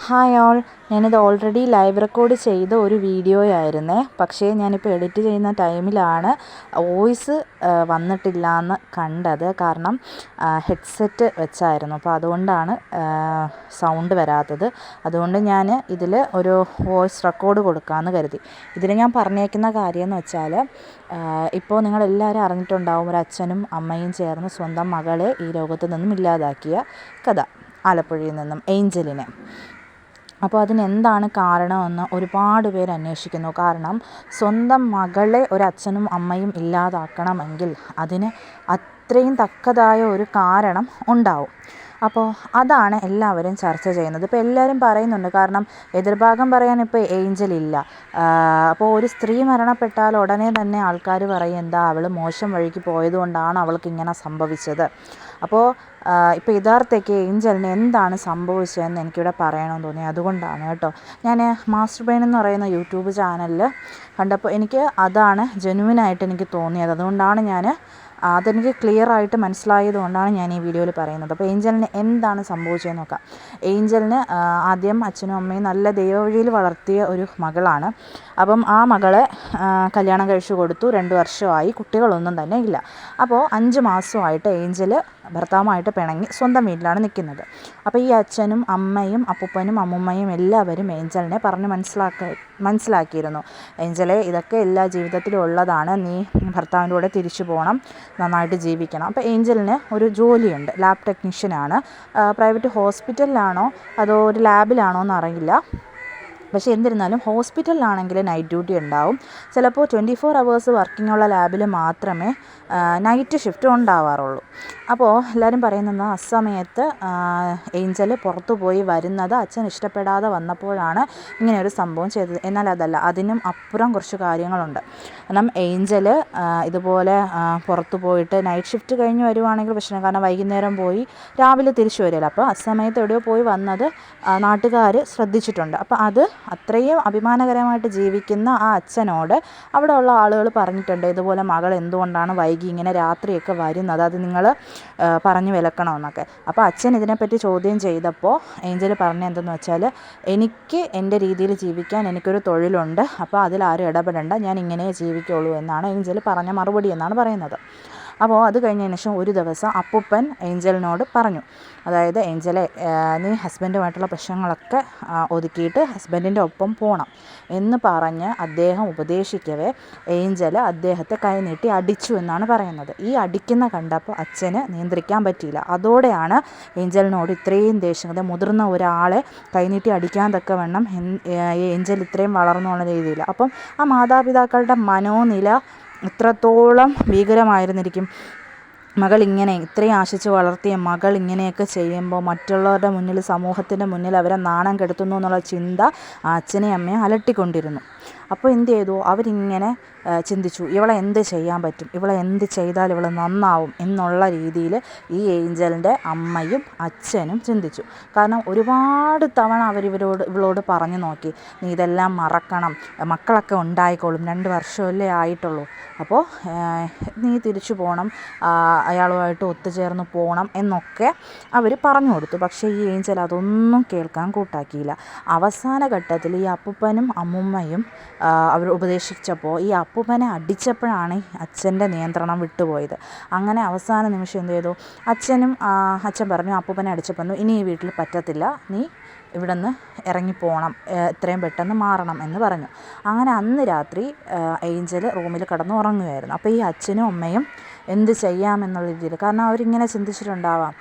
Hi all, ഞാനിത് already live record ചെയ്ത ഒരു വീഡിയോയായിരുന്നേ. പക്ഷേ ഞാനിപ്പോൾ എഡിറ്റ് ചെയ്യുന്ന ടൈമിലാണ് വോയിസ് വന്നിട്ടില്ല എന്ന് കണ്ടത്. കാരണം ഹെഡ്സെറ്റ് വെച്ചായിരുന്നു, അപ്പോൾ അതുകൊണ്ടാണ് സൗണ്ട് വരാത്തത്. അതുകൊണ്ട് ഞാൻ ഇതിൽ ഒരു വോയിസ് റെക്കോർഡ് കൊടുക്കാമെന്ന് കരുതി. ഇതിൽ ഞാൻ പറഞ്ഞേക്കുന്ന കാര്യം എന്ന് വെച്ചാൽ, ഇപ്പോൾ നിങ്ങളെല്ലാവരും അറിഞ്ഞിട്ടുണ്ടാവും, ഒരു അച്ഛനും അമ്മയും ചേർന്ന് സ്വന്തം മകളെ ഈ ലോകത്ത് നിന്നും ഇല്ലാതാക്കിയ കഥ, ആലപ്പുഴയിൽ നിന്നും ഏഞ്ചലിനെ. അപ്പോൾ അതിനെന്താണ് കാരണമെന്ന് ഒരുപാട് പേര് അന്വേഷിക്കുന്നു. കാരണം സ്വന്തം മകളെ ഒരച്ഛനും അമ്മയും ഇല്ലാതാക്കണമെങ്കിൽ അതിന് അത്രയും തക്കതായ ഒരു കാരണം ഉണ്ടാവും. അപ്പോൾ അതാണ് എല്ലാവരും ചർച്ച ചെയ്യുന്നത്. ഇപ്പോൾ എല്ലാവരും പറയുന്നുണ്ട്, കാരണം എതിർഭാഗം പറയാൻ ഇപ്പോൾ ഏഞ്ചൽ ഇല്ല. അപ്പോൾ ഒരു സ്ത്രീ മരണപ്പെട്ടാൽ ഉടനെ തന്നെ ആൾക്കാർ പറയും, എന്താ അവൾ മോശം വഴിക്ക് പോയതുകൊണ്ടാണ് അവൾക്ക് ഇങ്ങനെ സംഭവിച്ചത്. അപ്പോൾ ഇപ്പോൾ യഥാർത്ഥയ്ക്ക് ഏഞ്ചലിന് എന്താണ് സംഭവിച്ചതെന്ന് എനിക്കിവിടെ പറയണമെന്ന് തോന്നി. അതുകൊണ്ടാണ് കേട്ടോ ഞാൻ മാസ്റ്റർ ബ്രെയിൻ എന്ന് പറയുന്ന യൂട്യൂബ് ചാനലിൽ കണ്ടപ്പോൾ എനിക്ക് അതാണ് ജെന്യുവിനായിട്ട് എനിക്ക് തോന്നിയത്. അതുകൊണ്ടാണ് അതെനിക്ക് ക്ലിയറായിട്ട് മനസ്സിലായത് കൊണ്ടാണ് ഞാൻ ഈ വീഡിയോയിൽ പറയുന്നത്. അപ്പോൾ ഏഞ്ചലിന് എന്താണ് സംഭവിച്ചതെന്ന് നോക്കാം. ഏഞ്ചലിന് ആദ്യം അച്ഛനും അമ്മയും നല്ല ദൈവവഴിയിൽ വളർത്തിയ ഒരു മകളാണ്. അപ്പം ആ മകളെ കല്യാണം കഴിച്ചു കൊടുത്തു. 2 വർഷമായി, കുട്ടികളൊന്നും തന്നെ ഇല്ല. അപ്പോൾ 5 മാസമായിട്ട് ഏഞ്ചൽ ഭർത്താവുമായിട്ട് പിണങ്ങി സ്വന്തം വീട്ടിലാണ് നിൽക്കുന്നത്. അപ്പോൾ ഈ അച്ഛനും അമ്മയും അപ്പൂപ്പനും അമ്മുമ്മയും എല്ലാവരും ഏഞ്ചലിനെ പറഞ്ഞ് മനസ്സിലാക്കിയിരുന്നു, ഏഞ്ചലെ ഇതൊക്കെ എല്ലാ ജീവിതത്തിലും ഉള്ളതാണ്, നീ ഭർത്താവിൻ്റെ കൂടെ തിരിച്ചു പോകണം, നന്നായിട്ട് ജീവിക്കണം. അപ്പോൾ ഏഞ്ചലിന് ഒരു ജോലിയുണ്ട്, ലാബ് ടെക്നീഷ്യനാണ്. പ്രൈവറ്റ് ഹോസ്പിറ്റലിലാണോ അതോ ഒരു ലാബിലാണോ എന്നറിയില്ല. പക്ഷേ എന്നിരുന്നാലും ഹോസ്പിറ്റലിലാണെങ്കിൽ നൈറ്റ് ഡ്യൂട്ടി ഉണ്ടാവും. ചിലപ്പോൾ 24 hours വർക്കിംഗ് ഉള്ള ലാബിൽ മാത്രമേ നൈറ്റ് ഷിഫ്റ്റ് ഉണ്ടാവാറുള്ളൂ. അപ്പോൾ എല്ലാവരും പറയുന്നത്, അസമയത്ത് ഏഞ്ചൽ പുറത്തു പോയി വരുന്നത് അച്ഛൻ ഇഷ്ടപ്പെടാതെ വന്നപ്പോഴാണ് ഇങ്ങനെയൊരു സംഭവം ചെയ്തത്. എന്നാൽ അതല്ല, അതിനും അപ്പുറം കുറച്ച് കാര്യങ്ങളുണ്ട്. കാരണം ഏഞ്ചൽ ഇതുപോലെ പുറത്തു പോയിട്ട് നൈറ്റ് ഷിഫ്റ്റ് കഴിഞ്ഞ് വരുവാണെങ്കിൽ പ്രശ്നം, കാരണം വൈകുന്നേരം പോയി രാവിലെ തിരിച്ചു വരില്ല. അപ്പോൾ അസമയത്ത് എവിടെയോ പോയി വന്നത് നാട്ടുകാർ ശ്രദ്ധിച്ചിട്ടുണ്ട്. അപ്പോൾ അത് അത്രയും അഭിമാനകരമായിട്ട് ജീവിക്കുന്ന ആ അച്ഛനോട് അവിടെ ഉള്ള ആളുകൾ പറഞ്ഞിട്ടുണ്ട്, ഇതുപോലെ മകൾ എന്തുകൊണ്ടാണ് വൈകി ഇങ്ങനെ രാത്രിയൊക്കെ വരുന്നത്, അത് നിങ്ങൾ പറഞ്ഞു വിലക്കണമെന്നൊക്കെ. അപ്പോൾ അച്ഛൻ ഇതിനെപ്പറ്റി ചോദ്യം ചെയ്തപ്പോൾ ഏഞ്ചൽ പറഞ്ഞത് എന്തെന്ന് വെച്ചാൽ, എനിക്ക് എൻ്റെ രീതിയിൽ ജീവിക്കാൻ എനിക്കൊരു തൊഴിലുണ്ട്, അപ്പോൾ അതിലാരും ഇടപെടേണ്ട, ഞാൻ ഇങ്ങനെ ജീവിക്കുള്ളൂ എന്നാണ് ഏഞ്ചൽ പറഞ്ഞ മറുപടി എന്നാണ് പറയുന്നത്. അപ്പോൾ അത് കഴിഞ്ഞതിന് ശേഷം ഒരു ദിവസം അപ്പൂപ്പൻ ഏഞ്ചലിനോട് പറഞ്ഞു, അതായത് ഏഞ്ചലെ, നീ ഹസ്ബൻഡുമായിട്ടുള്ള പ്രശ്നങ്ങളൊക്കെ ഒതുക്കിയിട്ട് ഹസ്ബൻഡിൻ്റെ ഒപ്പം പോകണം എന്ന് പറഞ്ഞ് അദ്ദേഹം ഉപദേശിക്കവേ ഏഞ്ചൽ അദ്ദേഹത്തെ കൈനീട്ടി അടിച്ചു എന്നാണ് പറയുന്നത്. ഈ അടിക്കുന്ന കണ്ടപ്പോൾ അച്ഛന് നിയന്ത്രിക്കാൻ പറ്റിയില്ല. അതോടെയാണ് ഏഞ്ചലിനോട് ഇത്രയും ദേഷ്യം, മുതിർന്ന ഒരാളെ കൈനീട്ടി അടിക്കാൻ തക്കവണ്ണം ഏഞ്ചൽ ഇത്രയും വളർന്നുള്ള രീതിയിൽ. അപ്പം ആ മാതാപിതാക്കളുടെ മനോനില എത്രത്തോളം ഭീകരമായിരുന്നിരിക്കും. മകൾ ഇങ്ങനെ ഇത്രയും ആശിച്ച് വളർത്തിയ മകൾ ഇങ്ങനെയൊക്കെ ചെയ്യുമ്പോൾ മറ്റുള്ളവരുടെ മുന്നിൽ, സമൂഹത്തിൻ്റെ മുന്നിൽ അവരെ നാണം കെടുത്തുന്നു എന്നുള്ള ചിന്ത ആ അച്ഛനെയും അമ്മയും അലട്ടിക്കൊണ്ടിരുന്നു. അപ്പോൾ എന്ത് ചെയ്തു, അവരിങ്ങനെ ചിന്തിച്ചു, ഇവളെ എന്ത് ചെയ്യാൻ പറ്റും, ഇവളെ എന്ത് ചെയ്താൽ ഇവൾ നന്നാവും എന്നുള്ള രീതിയിൽ ഈ ഏഞ്ചലിൻ്റെ അമ്മയും അച്ഛനും ചിന്തിച്ചു. കാരണം ഒരുപാട് തവണ ഇവളോട് പറഞ്ഞു നോക്കി, നീ ഇതെല്ലാം മറക്കണം, മക്കളൊക്കെ ഉണ്ടായിക്കോളും, 2 വർഷമല്ലേ ആയിട്ടുള്ളൂ, അപ്പോൾ നീ തിരിച്ചു പോകണം, അയാളുമായിട്ട് ഒത്തുചേർന്ന് പോകണം എന്നൊക്കെ അവർ പറഞ്ഞു കൊടുത്തു. പക്ഷേ ഈ ഏഞ്ചൽ അതൊന്നും കേൾക്കാൻ കൂട്ടാക്കിയില്ല. അവസാന ഘട്ടത്തിൽ ഈ അപ്പൂപ്പനും അമ്മുമ്മയും അവർ ഉപദേശിച്ചപ്പോൾ ഈ അപ്പൂപ്പനെ അടിച്ചപ്പോഴാണ് അച്ഛൻ്റെ നിയന്ത്രണം വിട്ടുപോയത്. അങ്ങനെ അവസാന നിമിഷം എന്ത് ചെയ്തു, അച്ഛൻ പറഞ്ഞു, അപ്പൂപ്പനെ അടിച്ചപ്പോൾ ഇനി ഈ വീട്ടിൽ പറ്റത്തില്ല, നീ ഇവിടെ നിന്ന് ഇറങ്ങിപ്പോകണം, എത്രയും പെട്ടെന്ന് മാറണം എന്ന് പറഞ്ഞു. അങ്ങനെ അന്ന് രാത്രി ഏഞ്ചൽ റൂമിൽ കിടന്ന് ഉറങ്ങുകയായിരുന്നു. അപ്പോൾ ഈ അച്ഛനും അമ്മയും എന്ത് ചെയ്യാമെന്നുള്ള രീതിയിൽ, കാരണം അവരിങ്ങനെ ചിന്തിച്ചിട്ടുണ്ടാവാം,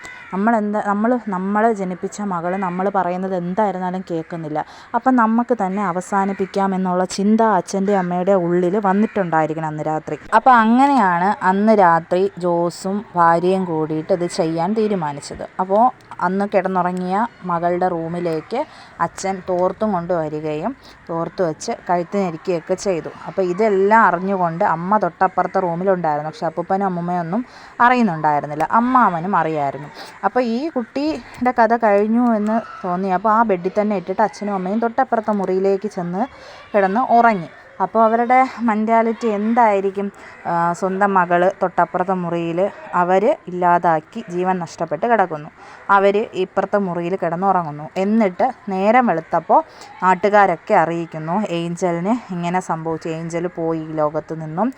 നമ്മളെ ജനിപ്പിച്ച മകൾ നമ്മൾ പറയുന്നത് എന്തായിരുന്നാലും കേൾക്കുന്നില്ല, അപ്പം നമുക്ക് തന്നെ അവസാനിപ്പിക്കാമെന്നുള്ള ചിന്ത അച്ഛൻ്റെ അമ്മയുടെ ഉള്ളിൽ വന്നിട്ടുണ്ടായിരിക്കണം അന്ന് രാത്രി. അപ്പോൾ അങ്ങനെയാണ് അന്ന് രാത്രി ജോസും ഭാര്യയും കൂടിയിട്ട് ഇത് ചെയ്യാൻ തീരുമാനിച്ചത്. അപ്പോൾ അന്ന് കിടന്നുറങ്ങിയ മകളുടെ റൂമിലേക്ക് അച്ഛൻ തോർത്തും കൊണ്ടുവരികയും തോർത്ത് വെച്ച് കഴുത്തിനിരിക്കുകയൊക്കെ ചെയ്തു. അപ്പോൾ ഇതെല്ലാം അറിഞ്ഞുകൊണ്ട് അമ്മ തൊട്ടപ്പുറത്തെ റൂമിലുണ്ടായിരുന്നു. പക്ഷെ അപ്പൂപ്പനും അമ്മുമ്മയൊന്നും അറിയുന്നുണ്ടായിരുന്നില്ല, അമ്മാവനും അറിയായിരുന്നു. അപ്പോൾ ഈ കുട്ടിയുടെ കഥ കഴിഞ്ഞു എന്ന് തോന്നി. അപ്പോൾ ആ ബെഡിൽ തന്നെ ഇട്ടിട്ട് അച്ഛനും അമ്മയും തൊട്ടപ്പുറത്തെ മുറിയിലേക്ക് ചെന്ന് കിടന്ന് ഉറങ്ങി. അപ്പോൾ അവരുടെ മെൻറ്റാലിറ്റി എന്തായിരിക്കും? സ്വന്തം മകൾ തൊട്ടപ്പുറത്തെ മുറിയിൽ അവർ ഇല്ലാതാക്കി ജീവൻ നഷ്ടപ്പെട്ട് കിടക്കുന്നു, അവർ ഇപ്പുറത്തെ മുറിയിൽ കിടന്നുറങ്ങുന്നു. എന്നിട്ട് നേരം വെളുത്തപ്പോൾ നാട്ടുകാരൊക്കെ അറിയിക്കുന്നു ഏഞ്ചലിന് ഇങ്ങനെ സംഭവിച്ചു, ഏഞ്ചൽ പോയി ഈ ലോകത്ത് നിന്നും,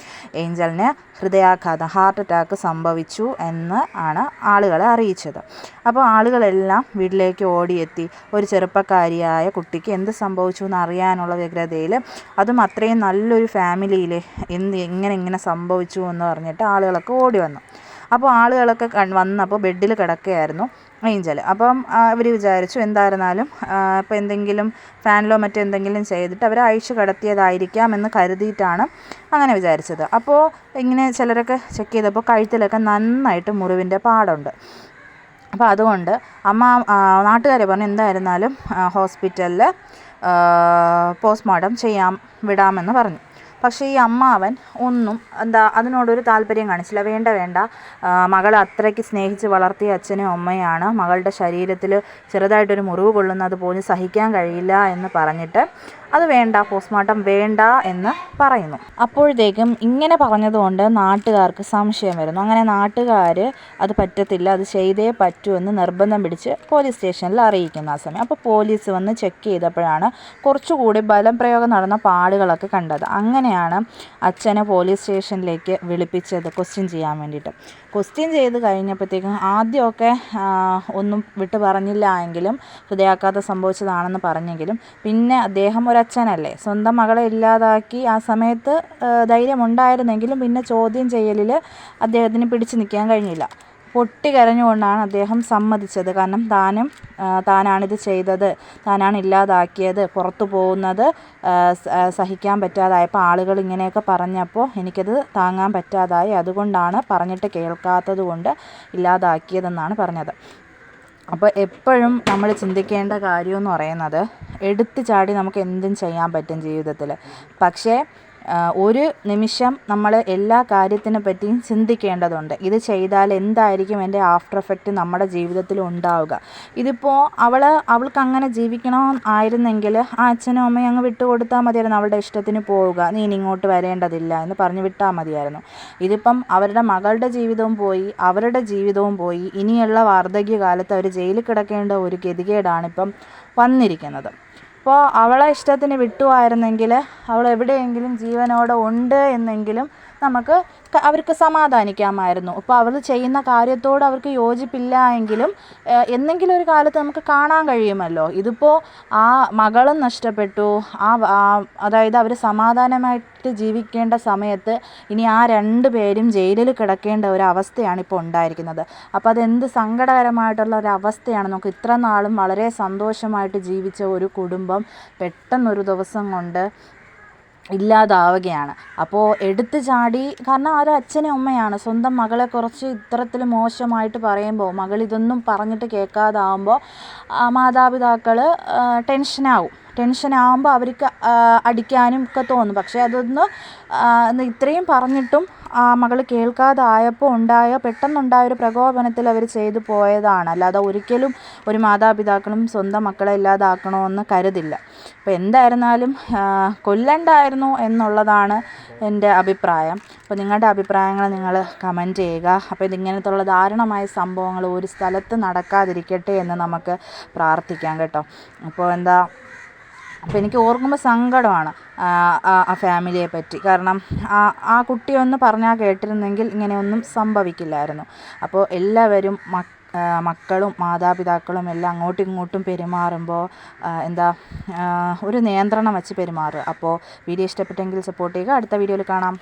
ഏഞ്ചലിന് ഹൃദയാഘാതം ഹാർട്ട് അറ്റാക്ക് സംഭവിച്ചു എന്ന് ആണ് ആളുകളെ അറിയിച്ചത്. അപ്പോൾ ആളുകളെല്ലാം വീട്ടിലേക്ക് ഓടിയെത്തി. ഒരു ചെറുപ്പക്കാരിയായ കുട്ടിക്ക് എന്ത് സംഭവിച്ചു എന്ന് അറിയാനുള്ള വ്യഗ്രതയിൽ, അതും അത്രയും നല്ലൊരു ഫാമിലിയിൽ ഇങ്ങനെ സംഭവിച്ചു എന്ന് പറഞ്ഞിട്ട് ആളുകളൊക്കെ ഓടി വന്നു. അപ്പോൾ ആളുകളൊക്കെ വന്നപ്പോൾ ബെഡിൽ കിടക്കുകയായിരുന്നു ഏഞ്ചൽ. അപ്പം അവർ വിചാരിച്ചു എന്തായിരുന്നാലും ഇപ്പോൾ എന്തെങ്കിലും ഫാനിലോ മറ്റെന്തെങ്കിലും ചെയ്തിട്ട് അവരെ അഴിച്ചു കിടത്തിയതായിരിക്കാം എന്ന് കരുതിയിട്ടാണ് അങ്ങനെ വിചാരിച്ചത്. അപ്പോൾ ഇങ്ങനെ ചിലരൊക്കെ ചെക്ക് ചെയ്തപ്പോൾ കഴുത്തിലൊക്കെ നന്നായിട്ട് മുറിവിൻ്റെ പാടുണ്ട്. അപ്പോൾ അതുകൊണ്ട് നാട്ടുകാരെ പറഞ്ഞു എന്തായിരുന്നാലും ഹോസ്പിറ്റലിൽ പോസ്റ്റ്മോർട്ടം വിടാമെന്ന് പറഞ്ഞു. പക്ഷേ ഈ അമ്മാവൻ ഒന്നും അതിനോടൊരു താല്പര്യം കാണിച്ചില്ല. വേണ്ട, മകളെ അത്രയ്ക്ക് സ്നേഹിച്ച് വളർത്തിയ അച്ഛനും അമ്മയാണ്, മകളുടെ ശരീരത്തിൽ ചെറുതായിട്ടൊരു മുറിവ് കൊള്ളുന്നത് പോലും സഹിക്കാൻ കഴിയില്ല എന്ന് പറഞ്ഞിട്ട് അത് വേണ്ട, പോസ്റ്റ്മോർട്ടം വേണ്ട എന്ന് പറയുന്നു. അപ്പോഴത്തേക്കും ഇങ്ങനെ പറഞ്ഞതുകൊണ്ട് നാട്ടുകാർക്ക് സംശയം വരുന്നു. അങ്ങനെ നാട്ടുകാർ അത് പറ്റത്തില്ല, അത് ചെയ്തേ പറ്റൂ എന്ന് നിർബന്ധം പിടിച്ച് പോലീസ് സ്റ്റേഷനിൽ അറിയിക്കുന്ന ആ സമയം. അപ്പോൾ പോലീസ് വന്ന് ചെക്ക് ചെയ്തപ്പോഴാണ് കുറച്ചുകൂടി ബലപ്രയോഗം നടന്ന പാടുകളൊക്കെ കണ്ടത്. അങ്ങനെയാണ് അച്ഛനെ പോലീസ് സ്റ്റേഷനിലേക്ക് വിളിപ്പിച്ചത് ക്വസ്റ്റ്യൻ ചെയ്യാൻ വേണ്ടിയിട്ട്. ക്വസ്റ്റ്യൻ ചെയ്ത് കഴിഞ്ഞപ്പോഴത്തേക്കും ആദ്യമൊക്കെ ഒന്നും വിട്ട് പറഞ്ഞില്ല എങ്കിലും, ഹൃദയാഘാതം സംഭവിച്ചതാണെന്ന് പറഞ്ഞെങ്കിലും, പിന്നെ അദ്ദേഹം ഒരച്ഛനല്ലേ, സ്വന്തം മകളെ ഇല്ലാതാക്കി ആ സമയത്ത് ധൈര്യമുണ്ടായിരുന്നെങ്കിലും പിന്നെ ചോദ്യം ചെയ്യലിൽ അദ്ദേഹത്തിന് പിടിച്ചു നിൽക്കാൻ കഴിഞ്ഞില്ല. പൊട്ടിക്കരഞ്ഞുകൊണ്ടാണ് അദ്ദേഹം സമ്മതിച്ചത്. കാരണം താനാണിത് ചെയ്തത്, താനാണ് ഇല്ലാതാക്കിയത്, പുറത്തു പോകുന്നത് സഹിക്കാൻ പറ്റാതായപ്പോൾ ആളുകൾ ഇങ്ങനെയൊക്കെ പറഞ്ഞപ്പോൾ എനിക്കത് താങ്ങാൻ പറ്റാതായി, അതുകൊണ്ടാണ് പറഞ്ഞിട്ട് കേൾക്കാത്തത് കൊണ്ട് ഇല്ലാതാക്കിയതെന്നാണ് പറഞ്ഞത്. അപ്പോൾ എപ്പോഴും നമ്മൾ ചിന്തിക്കേണ്ട കാര്യമെന്ന് പറയുന്നത്, എടുത്തു ചാടി നമുക്ക് എന്തും ചെയ്യാൻ പറ്റും ജീവിതത്തിൽ. പക്ഷേ ഒരു നിമിഷം നമ്മൾ എല്ലാ കാര്യത്തിനെ പറ്റിയും ചിന്തിക്കേണ്ടതുണ്ട്. ഇത് ചെയ്താൽ എന്തായിരിക്കും എൻ്റെ ആഫ്റ്റർ എഫക്റ്റ് നമ്മുടെ ജീവിതത്തിൽ ഉണ്ടാവുക. ഇതിപ്പോൾ അവൾക്ക് അങ്ങനെ ജീവിക്കണം ആയിരുന്നെങ്കിൽ ആ അച്ഛനും അമ്മയും അങ്ങ് വിട്ടുകൊടുത്താൽ മതിയായിരുന്നു, അവളുടെ ഇഷ്ടത്തിന് പോവുക, നീ ഇനി ഇങ്ങോട്ട് വരേണ്ടതില്ല എന്ന് പറഞ്ഞ് വിട്ടാൽ മതിയായിരുന്നു. ഇതിപ്പം അവരുടെ മകളുടെ ജീവിതവും പോയി, അവരുടെ ജീവിതവും പോയി, ഇനിയുള്ള വാർദ്ധക്യകാലത്ത് അവർ ജയിലിൽ കിടക്കേണ്ട ഒരു ഗതികേടാണിപ്പം വന്നിരിക്കുന്നത്. അപ്പോൾ അവളെ ഇഷ്ടത്തിന് വിട്ടുമായിരുന്നെങ്കിൽ, അവൾ എവിടെയെങ്കിലും ജീവനോടെ ഉണ്ട് എന്നെങ്കിലും അവർക്ക് സമാധാനിക്കാമായിരുന്നു. ഇപ്പോൾ അവൾ ചെയ്യുന്ന കാര്യത്തോട് അവർക്ക് യോജിപ്പില്ല എങ്കിലും എന്തെങ്കിലും ഒരു കാലത്ത് നമുക്ക് കാണാൻ കഴിയുമല്ലോ. ഇതിപ്പോൾ ആ മകളും നഷ്ടപ്പെട്ടു, അതായത് അവർ സമാധാനമായിട്ട് ജീവിക്കേണ്ട സമയത്ത് ഇനി ആ 2 പേരും ജയിലിൽ കിടക്കേണ്ട ഒരു അവസ്ഥയാണ് ഇപ്പോൾ ഉണ്ടായിരിക്കുന്നത്. അപ്പോൾ അതെന്ത് സങ്കടകരമായിട്ടുള്ള ഒരു അവസ്ഥയാണ്. നമുക്ക് ഇത്ര നാളും വളരെ സന്തോഷമായിട്ട് ജീവിച്ച ഒരു കുടുംബം പെട്ടെന്നൊരു ദിവസം കൊണ്ട് ഇല്ലാതാവുകയാണ്. അപ്പോൾ എടുത്തു ചാടി, കാരണം ആ ഒരു അച്ഛനും അമ്മയാണ് സ്വന്തം മകളെ കുറച്ച് ഇത്തരത്തിൽ മോശമായിട്ട് പറയുമ്പോൾ, മകളിതൊന്നും പറഞ്ഞിട്ട് കേൾക്കാതാവുമ്പോൾ മാതാപിതാക്കൾ ടെൻഷനാകുമ്പോൾ അവർക്ക് അടിക്കാനും ഒക്കെ തോന്നും. പക്ഷേ ഇത്രയും പറഞ്ഞിട്ടും മകൾ കേൾക്കാതായപ്പോൾ പെട്ടെന്നുണ്ടായൊരു പ്രകോപനത്തിൽ അവർ ചെയ്തു പോയതാണ്. അല്ലാതെ ഒരിക്കലും ഒരു മാതാപിതാക്കളും സ്വന്തം മക്കളെ ഇല്ലാതാക്കണമെന്ന് കരുതില്ല. അപ്പോൾ എന്തായിരുന്നാലും കൊല്ലണ്ടായിരുന്നു എന്നുള്ളതാണ് എൻ്റെ അഭിപ്രായം. അപ്പോൾ നിങ്ങളുടെ അഭിപ്രായങ്ങൾ നിങ്ങൾ കമൻറ്റ് ചെയ്യുക. അപ്പോൾ ഇതിങ്ങനത്തുള്ള ദാരുണമായ സംഭവങ്ങൾ ഒരു സ്ഥലത്ത് നടക്കാതിരിക്കട്ടെ എന്ന് നമുക്ക് പ്രാർത്ഥിക്കാം കേട്ടോ. അപ്പോൾ എനിക്ക് ഓർക്കുമ്പോൾ സങ്കടമാണ് ആ ഫാമിലിയെ പറ്റി. കാരണം ആ കുട്ടിയൊന്ന് പറഞ്ഞാൽ കേട്ടിരുന്നെങ്കിൽ ഇങ്ങനെയൊന്നും സംഭവിക്കില്ലായിരുന്നു. അപ്പോൾ എല്ലാവരും മക്കളും മാതാപിതാക്കളും എല്ലാം അങ്ങോട്ടും ഇങ്ങോട്ടും പെരുമാറുമ്പോൾ ഒരു നിയന്ത്രണം വെച്ച് പെരുമാറുക. അപ്പോൾ വീഡിയോ ഇഷ്ടപ്പെട്ടെങ്കിൽ സപ്പോർട്ട് ചെയ്യുക. അടുത്ത വീഡിയോയിൽ കാണാം.